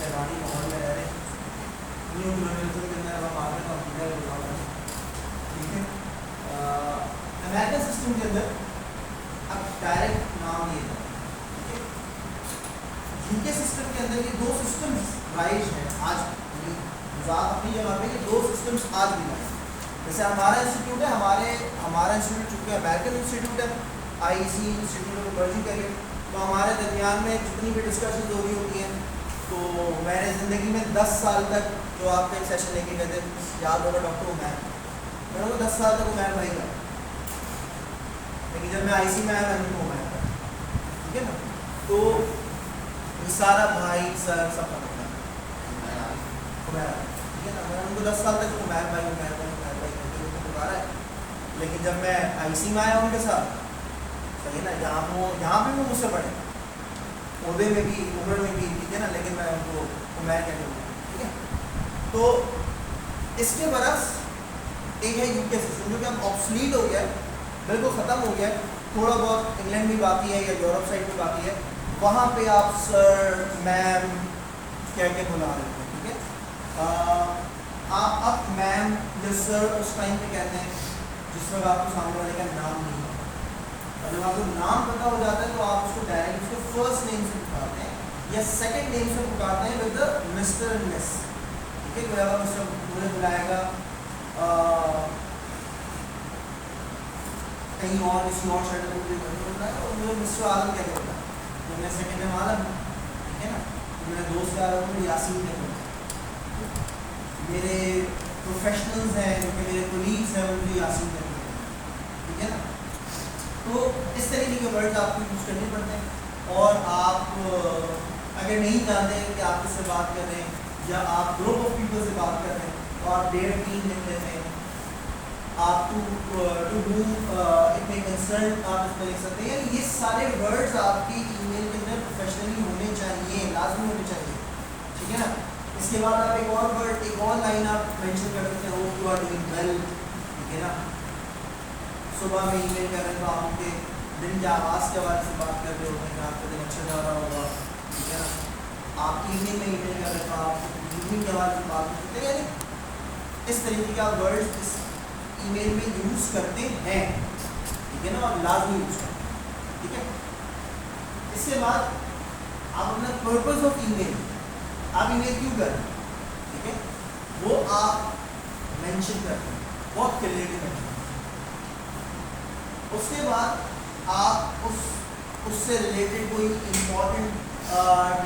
शहरानी माहौल में रह रहे हैं, न्यू कॉलोनियलिज्म के अंदर हम आ गए तो हम ठीक है। अमेरिकन सिस्टम के अंदर अब डायरेक्ट नाम नहीं था, ठीक है। यूके सिस्टम के अंदर ये दो सिस्टम्स राइज हैं आज, अपनी जगह पे ये दो सिस्टम्स आज भी राइज। जैसे हमारा इंस्टीट्यूट है, हमारा इंस्टीट्यूट चूँकि अमेरिकन इंस्टीट्यूट है, IC institute of emerging career, तो हमारे दरमियान में जितनी भी डिस्कशन हो रही होती हैं, तो मैंने ज़िंदगी में 10 साल तक जो आपका एक सेशन लेके गए थे, याद होगा डॉक्टर उमैर, मैंने उनको 10 साल तक उमैर भाई का, लेकिन जब मैं आईसी में आया मैंने उनको उमैर का, ठीक है ना। तो ये सारा भाई सर सब पता उमैर, ठीक है ना। मैंने उनको 10 साल तक उमैर भाई करके उनको पुकारा है, लेकिन जब मैं आईसी में आया उनके साथ, सही है ना, यहाँ पे वो मुझसे पढ़े ओहदे में भी, उम्र में भी, ठीक है ना, लेकिन मैं उनको उमैर कहते हूँ, ठीक है। तो इसके बरस एक है यूके सिस्टम जो कि अब ऑब्सलीट हो गया है, बिल्कुल ख़त्म हो गया है। थोड़ा बहुत इंग्लैंड भी बाकी है या यूरोप साइड भी बाकी है, वहाँ पे आप सर मैम कह के बुला रहे हो, ठीक है। आप अब मैम या सर उस टाइम पे कहते हैं जिस वक्त आपको सामने वाले का नाम नहीं है, और जब आपको नाम पता हो जाता है तो आप उसको डायरेक्ट उसको फर्स्ट नेम से पुकारते हैं या सेकंड नेम से पुकारते हैं with the mister and miss, ठीक है। कोई अगर मिस्टर मुझे बुलाएगा कहीं और किसी और शहर में बुलाएगा और मुझे मिस्टर आलम कहते होगा, तो मेरा सेकंड नेम आलम, ठीक है ना। तो मेरे दोस्त यार मुझे यासीन कहते हैं, मेरे प्रोफेशनल्स हैं जो कि मेरे कोलीग्स हैं मुझे यासीन कहते हैं, ठीक है ना। तो इस तरीके के वर्ड्स आपको यूज़ करने पड़ते हैं। और आप अगर नहीं जानते हैं कि आप किससे बात कर रहे हैं या आप ग्रुप ऑफ पीपल से बात कर रहे हैं तो आप डेयर टीम लिख लेते हैं, आप to whom it may concern आप इसमें लिख सकते हैं। ये सारे वर्ड्स आपकी ईमेल के अंदर प्रोफेशनली होने चाहिए, लाजमी होने चाहिए, ठीक है ना। इसके बाद आप एक और वर्ड, एक और लाइन आप मेंशन कर सकते हैं, hope you are doing well, ठीक है ना। सुबह में ईमेल कर रहे हैं तो आप उनके दिन के आवाज़ के बारे में बात कर रहे होते हैं, आपका दिन अच्छा जा रहा होगा, ठीक है ना। आप इवनिंग में ईमेल कर रहे हैं तो आप इवनिंग के बारे में बात करते हैं, यानी इस तरीके का वर्ड्स इस ईमेल में यूज़ करते हैं, ठीक है ना, और लाजमी यूज़ करते हैं, ठीक है। इसके बाद आप अपना पर्पज़ ऑफ ईमेल, आप ईमेल क्यों कर रहे हैं, ठीक है, वो आप मेंशन करते हैं, बहुत क्लियरली मेंशन। उसके बाद आप उससे रिलेटेड कोई इम्पोर्टेंट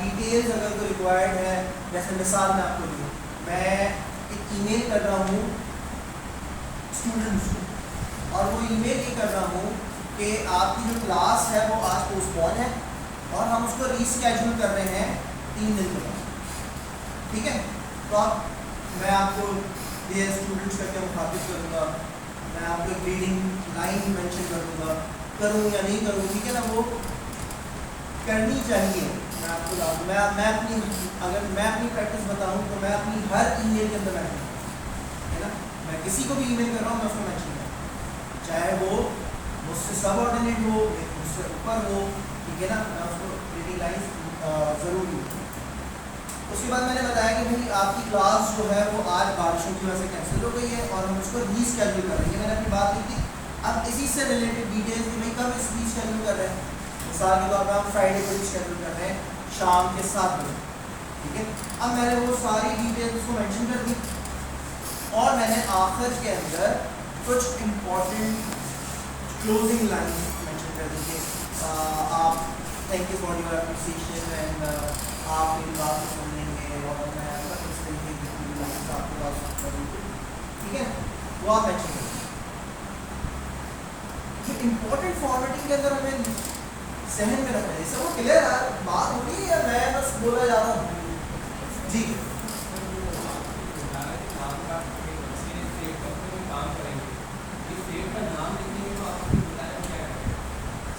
डिटेल्स अगर कोई रिक्वायर्ड है, जैसे मिसाल मैं आपको दूँ, मैं एक ईमेल कर रहा हूँ स्टूडेंट्स को और वो ईमेल ये कर रहा हूँ कि आपकी जो क्लास है वो आज पोस्टपोन है और हम उसको रीस्केड्यूल कर रहे हैं 3 दिन के बाद, ठीक है। तो मैं आपको ये स्टूडेंट्स करके मुखातिब करूँगा, मैं आपको एक रीडिंग लाइन मेंशन करूँगा, करूँ या नहीं करूँ, ठीक है ना, वो करनी चाहिए। मैं आपको मैं अपनी अगर मैं अपनी प्रैक्टिस बताऊँ तो मैं अपनी हर ईमेल के अंदर मेंशन करूँ, है ना। मैं किसी को भी ईमेल कर रहा हूँ मैं उसको मेंशन करूँ, चाहे वो मुझसे सबऑर्डिनेट हो या मुझसे ऊपर हो, ठीक है ना, मैं उसको रीडिंग लाइन ज़रूर यूज़ करूँ। उसके बाद मैंने बताया कि भाई आपकी क्लास जो है वो आज बारिशों की वजह से कैंसिल हो गई है और हम उसको रीस्केड्यूल कर रहे हैं। मैंने अपनी बात की थी। अब इसी से रिलेटेड डिटेल्स कि भाई कब इस रीस्केड्यूल कर रहे हैं, मिसाल के तौर पर हम फ्राइडे को रीस्केड्यूल कर रहे हैं शाम के 7 बजे, ठीक है। अब मैंने वो सारी डिटेल्स उसको मेंशन कर दी और मैंने आखिर के अंदर कुछ इम्पोर्टेंट क्लोजिंग लाइन मेंशन कर दी कि आप thank you for your appreciation and आप मेरी बात को सुनेंगे और मैं इस तरीके की लाइन आपको बात करूँगी, ठीक है, वो आप मेंशन करें। ये इम्पोर्टेंट फॉर्मेटिंग के अंदर हमें जहन में रखना है। इससे वो क्लियर बात हो रही है या मैं बस बोला जा रहा हूँ? जी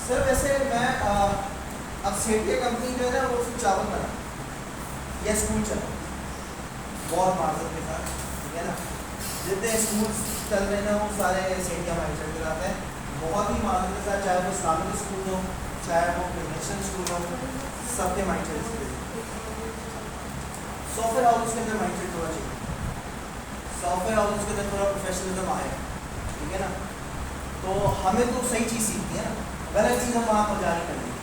सर, वैसे मैं अब सेठिया कंपनी जो है ना वो सिर्फ चावल बना या स्कूल चला बहुत मार्केट के साथ, ठीक है ना। जितने स्कूल चल रहे हैं ना वो सारे सेठिया माइंडसेट के साथ हैं, बहुत ही मार्केट के साथ, चाहे वो इस्लामिक स्कूल हो चाहे वो कन्वेंशनल स्कूल हो, सबके माइंडसेट। सॉफ्टवेयर हाउस के अंदर माइंडसेट थोड़ा चाहिए, सॉफ्टवेयर हाउस के अंदर थोड़ा प्रोफेशनलिज्म आए, ठीक है ना। तो हमें तो सही चीज़ सीखती है ना, गलत चीज़ हम वहाँ पर जाने कर देंगे,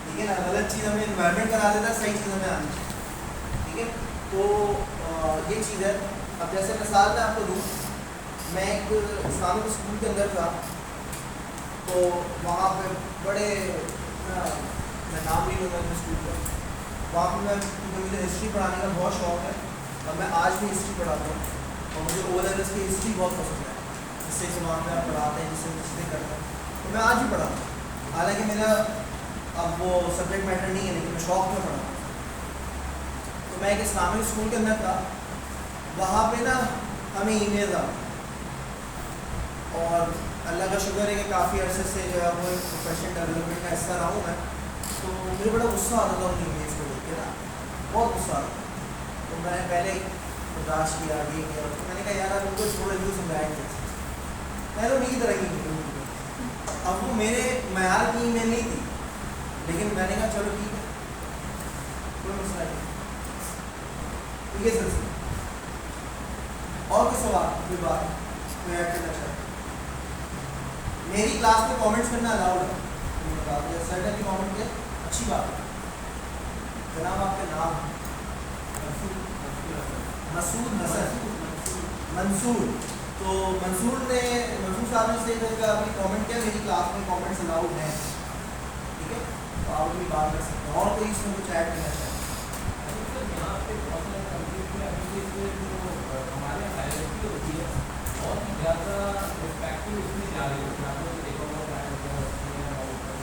ठीक है ना। गलत चीज़ हमें इन्वायरमेंट करा देता है, सही चीज़ हमें आनी चाहिए, ठीक है। तो ये चीज़ है। अब जैसे मिसाल मैं आपको दूँ, मैं एक इस्लामिक स्कूल के अंदर था, तो वहाँ पे बड़े मैं नाम नहीं लूँगा अपने स्कूल का, वहाँ पर मैं, क्योंकि मुझे हिस्ट्री पढ़ाने का बहुत शौक़ है और मैं आज भी हिस्ट्री पढ़ाता हूँ, और मुझे ओ लेवल्स की हिस्ट्री बहुत पसंद है, जिससे जमात में आप पढ़ाते हैं, जिससे चीज़ें करते हैं, तो मैं आज भी पढ़ाता हूँ। हालांकि मेरा अब वो सब्जेक्ट मैटर नहीं है, लेकिन मैं शौक़ में पढ़ाता हूँ। तो मैं एक इस्लामिक स्कूल के अंदर था, वहाँ पे ना हमें ईमेल आती, और अल्लाह का शुक्र है कि काफ़ी अर्से से जो है वो एक प्रोफेशनल डेवलपमेंट का हिस्सा रहा हूँ मैं, तो मुझे बड़ा गुस्सा आता था उन ईमेल्स को देख के ना, बहुत गुस्सा आता था। तो मैंने पहले बर्दाश्त किया, ये किया, तो मैंने कहा यार उनको छोड़ दो, समझाएंगे, मैं तो उन्हीं की तरह की नहीं। अब वो मेरे मैार की ईमेल नहीं थी, लेकिन मैंने कहा चलो ठीक है, कोई मसला नहीं, तो ये सिलसिला। और कोई सवाल, कोई बात कोई ऐड करना चाहते? मेरी क्लास में कमेंट्स करना अलाउड है, सर्टन कमेंट के अच्छी बात है। जनाब आपका नाम? मसूद हसन, मंसूर। तो मंसूर साहब ने से अभी कमेंट किया, मेरी क्लास में कमेंट्स अलाउड हैं, ठीक है, तो आप अपनी बात कर सकते हैं। और कोई इसमें कुछ ऐड करना चाहें? यहाँ पे बहुत सारे कंट्रीज में अभी हमारे हायरार्की होती है, बहुत ही ज़्यादा रिस्पेक्टिव इसमें जा रही है,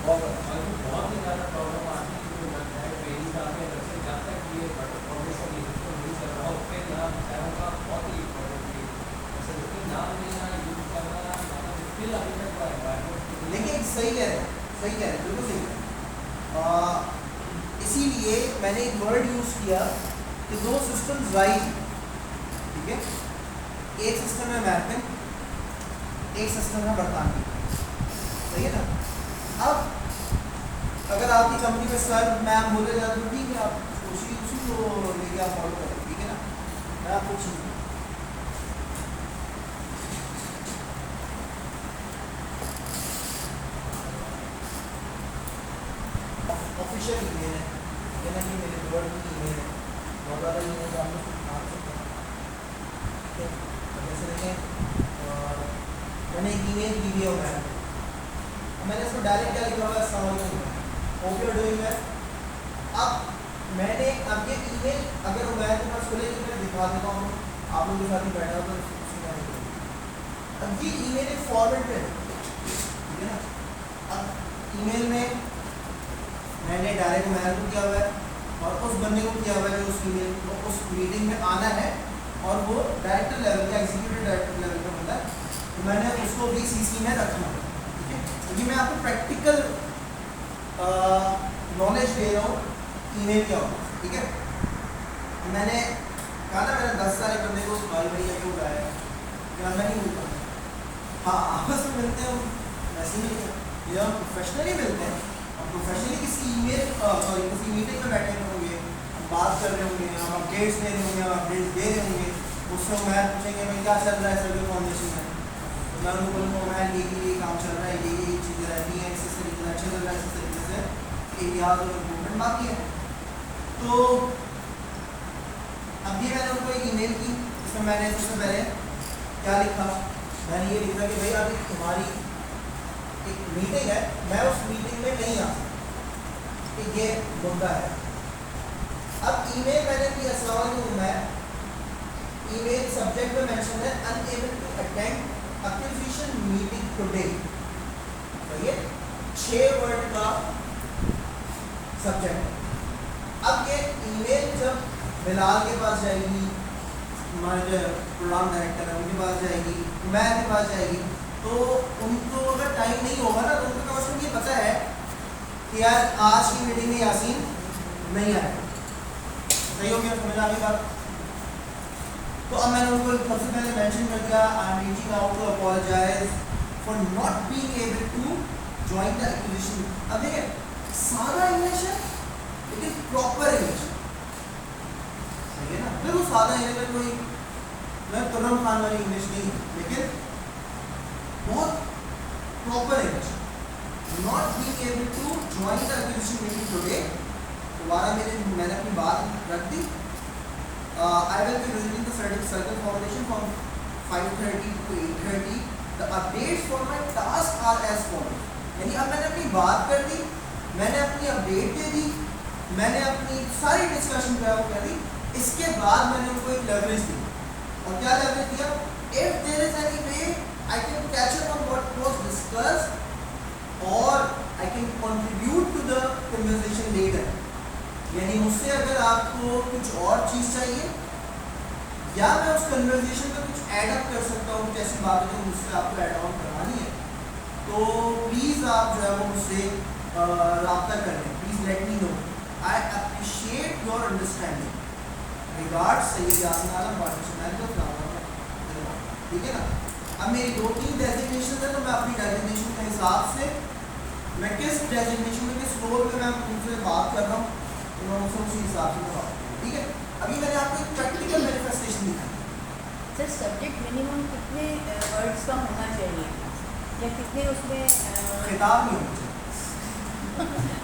बहुत ही ज़्यादा प्रॉब्लम आती है, जो लगता है पेरेंट्स आते हैं से जब तक ये प्रोफेशन ये सिस्टम नहीं चल रहा, उस पर यहाँ शहरों का बहुत ही इम्पोर्टेंट है, जैसे उसके नाम लेना, यूज करना, स्किल अभी तक का एनवायरमेंट। लेकिन सही कह रहे हैं, सही कह रहे हैं, बिल्कुल सही कह रहे हैं। इसीलिए मैंने एक वर्ड यूज़ किया कि दो सिस्टम्स राइज, ठीक है, एक सिस्टम है अमेरिकन, एक सिस्टम है बरतानवी, सही है ना। अब अगर आपकी कंपनी में सर मैम बोले जाते तो ठीक है, आप उसी को लेके आप फॉलो करें, ठीक है ना। मैं आपको चीज़ ऑफिशियल ईमेल है, ये ना कि मेरे वर्ड की ईमेल है, बहुत ज़्यादा ईमेल आप लोग मान सकते हैं, ठीक है। जैसे देखें, मैंने एक ईमेल की वीडियो है, मैंने इसको डायरेक्ट क्या लिखा हुआ है, अस्सलाम वालेकुम, hope you are doing well. अब मैंने अब ये ईमेल अगर उमैर के पास खुले तो मैं दिखा देता हूँ, आप लोगों के साथ ही बैठा हो तो अब ये ईमेल एक फॉर्मेट पे है, ठीक है ना। अब ईमेल में मैंने डायरेक्ट उमैर को किया हुआ है और उस बंदे को किया हुआ है जो उस ईमेल को उस मीटिंग में आना है, और वो डायरेक्टर लेवल का एग्जीक्यूटिव डायरेक्टर लेवल का बंदा है, तो मैंने उसको भी सीसी में रखना है, ठीक है, क्योंकि मैं आपको प्रैक्टिकल नॉलेज दे रहा हूँ ईमेल क्या होगा, ठीक है। मैंने कहा ना, मैंने 10 साल बंदे को भाई भैया क्यों उठाया, क्या मैं नहीं बोलता, हाँ आपस में मिलते हैं, वैसे नहीं या प्रोफेशनली मिलते हैं, और प्रोफेशनली किसी ईमेल सॉरी किसी मीटिंग में बैठे होंगे, हम बात कर रहे होंगे, हम अपडेट्स दे रहे होंगे, हम अपडेट्स दे रहे होंगे, उससे मैं पूछेंगे भाई क्या चल रहा है सर्वे फाउंडेशन में, तो मैं उनको बोलूँगा मैं ये काम चल रहा है, ये चीज़ें रहती हैं, इस तरीके से अच्छा चल रहा है, इस तरीके से एरियाज और इम्प्रूवमेंट बाकी है। तो अब ये मैंने उनको एक ईमेल की, जिसमें मैंने सबसे पहले क्या लिखा, मैंने ये लिखा कि भाई अभी तुम्हारी एक मीटिंग है, मैं उस मीटिंग में नहीं आ सकता, कि ये मुद्दा है। अब ईमेल मैंने किया सवाल कि मैं ईमेल सब्जेक्ट में मेंशन है unable to attend acquisition meeting today, तो ये 6 वर्ड का सब्जेक्ट। अब ये ईमेल जब बिलाल के पास जाएगी, हमारे जो प्रोग्राम डायरेक्टर है उनके पास जाएगी, मैं के पास जाएगी, तो उनको अगर टाइम नहीं होगा ना, तो उनको कम से कम ये पता है कि यार आज की मीटिंग में यासीन नहीं आए, सही हो गया, समझ आ गई बात। तो अब मैंने उनको सबसे पहले मेंशन कर दिया, I am reaching out to apologize for not being able to join the acquisition. अब देखिए सारा इंग्लिश है, लेकिन प्रॉपर इंग्लिश, ज़्यादा इन्हें में कोई मैं तुर्रम खान वाली इंग्लिश नहीं है, लेकिन बहुत proper English. Not being able to join the acquisition meeting today, दोबारा मैंने अपनी बात रख दी। I will be visiting the Circle Foundation from 5:30 to 8:30. The updates for my task are as follows. यानी अब मैंने अपनी बात कर दी, मैंने अपनी अपडेट दे दी, मैंने अपनी सारी डिस्कशन जो है वो कर दी। इसके बाद मैंने उनको एक लेवरेज दी, और क्या लेवरेज दिया? If there is any way I can catch up on what was discussed, or I can contribute to the conversation later. यानी मुझसे अगर आपको कुछ और चीज़ चाहिए, या मैं उस कन्वर्सेशन में कुछ ऐड अप कर सकता हूँ, कुछ ऐसी बातें जो मुझसे आपको ऐड ऑन करवानी है, तो प्लीज़ आप जो है वो मुझसे रब्ता करें। Please let me know. I appreciate your understanding. Regards Syed Yasin Alam, ठीक है ना। अब मेरी 2-3 डेजिग्नेशन है, तो मैं अपनी डेजिग्नेशन के हिसाब से मैं किस डेजिग्नेशन में किस रोल में मैं उनसे बात कर रहा हूँ, तो मैं उनसे उसी हिसाब से बात करूँ, ठीक है। अभी मैंने आपको एक प्रैक्टिकल मैनिफेस्टेशन दिखाया। सर सब्जेक्ट मिनिमम कितने वर्ड्स का होना चाहिए, या कितने उसमें खिताब नहीं होना चाहिए।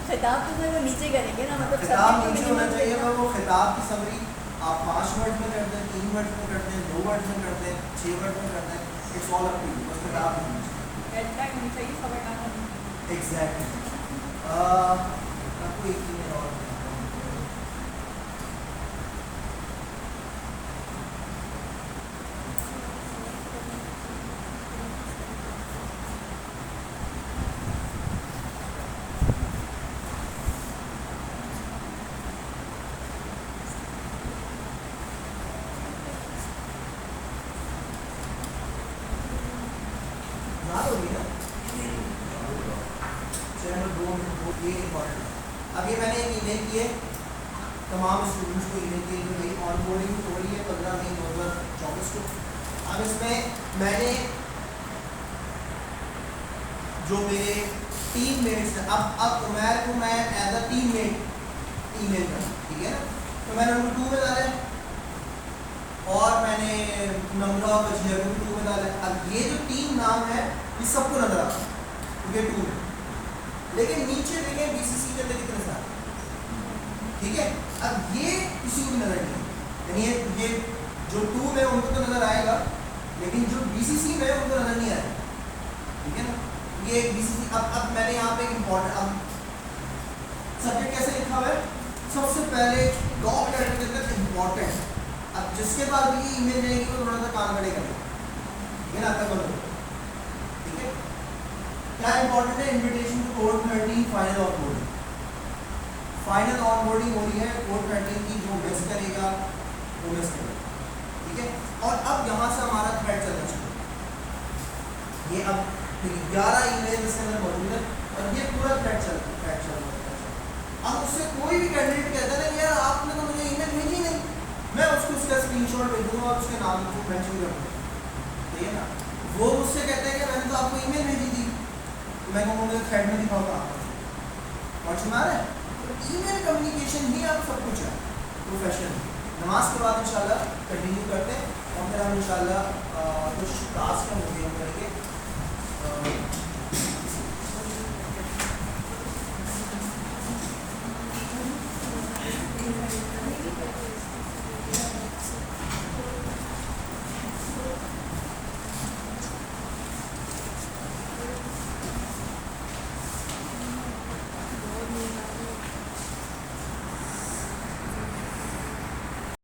खिताब तो सर वो नीचे करेंगे ना, मतलब खिताब नीचे होना चाहिए, पर वो खिताब की समरी आप 5 वर्ड में करते हैं, 3 वर्ड में करते हैं, 2 वर्ड में करते हैं, 6 वर्ड में करते हैं, it's all up to you. बस खिताब नहीं होनी चाहिए। हेडलाइन होनी चाहिए, खबरनामा। एग्जैक्टली। आपको एक चीज़ और याद होगी ना? चैनल 2 ये इम्पॉर्टेंट है। अब ये मैंने एक ईमेल की है तमाम स्टूडेंट्स को, ईमेल की जो मेरी ऑनबोर्डिंग हो रही है 15 मई 2024 को। अब इसमें मैंने जो मेरे टीममेट्स हैं, अब उमैर को मैं एज अ टीममेट ईमेल करूँ, ठीक है ना। तो मैंने उनको 2 में डाला है, और मैंने नम्रा और बजिया को भी 2 में डाला है। अब ये जो 3 नाम है ये सबको नजर आता है, क्योंकि 2 में, लेकिन नीचे देखें बीसीसी के अंदर कितने सारे, ठीक है। अब ये किसी को भी नजर नहीं है, यानी ये जो 2 में उनको तो नजर आएगा, लेकिन जो बीसीसी में उनको नजर नहीं आएगा, ठीक है ना। ये बीसीसी। अब मैंने यहाँ पे एक इम्पॉर्टेंट, अब सब्जेक्ट कैसे लिखा हुआ है, सबसे पहले डॉट कैरेक्टर के अंदर इम्पॉर्टेंट। अब जिसके पास भी ये ईमेल जाएगी वो थोड़ा सा काम करेगा, ठीक है ना, तक बोलो, ठीक है। क्या इम्पोर्टेंट है? Invitation to code 13 final onboarding. Final onboarding हो रही है कोड 13 की, जो मिस करेगा वो मिस करेगा, ठीक है। और अब यहाँ से हमारा थ्रेड चलना चाहिए। ये अब 11 ईमेल इसके अंदर मौजूद है, और ये पूरा थ्रेड चल रहा है। अब उससे कोई भी कैंडिडेट कहता है ना, यार आपने तो मुझे ईमेल भेजी नहीं, मैं उसको उसका स्क्रीनशॉट भेजूंगा और उसके नाम को मेंशन कर दूँगा, ठीक है ना। वो मुझसे कहते हैं कि मैंने तो आपको ईमेल भेजी थी, तो मैं कहूँगा मुझे थ्रेड में दिखाऊंगा, और सुना रहे हैं। तो ईमेल कम्युनिकेशन ही अब सब कुछ है प्रोफेशनल। नमाज के बाद इंशाल्लाह कंटिन्यू करते हैं, और फिर हम इंशाल्लाह कुछ टास्क हम करेंगे।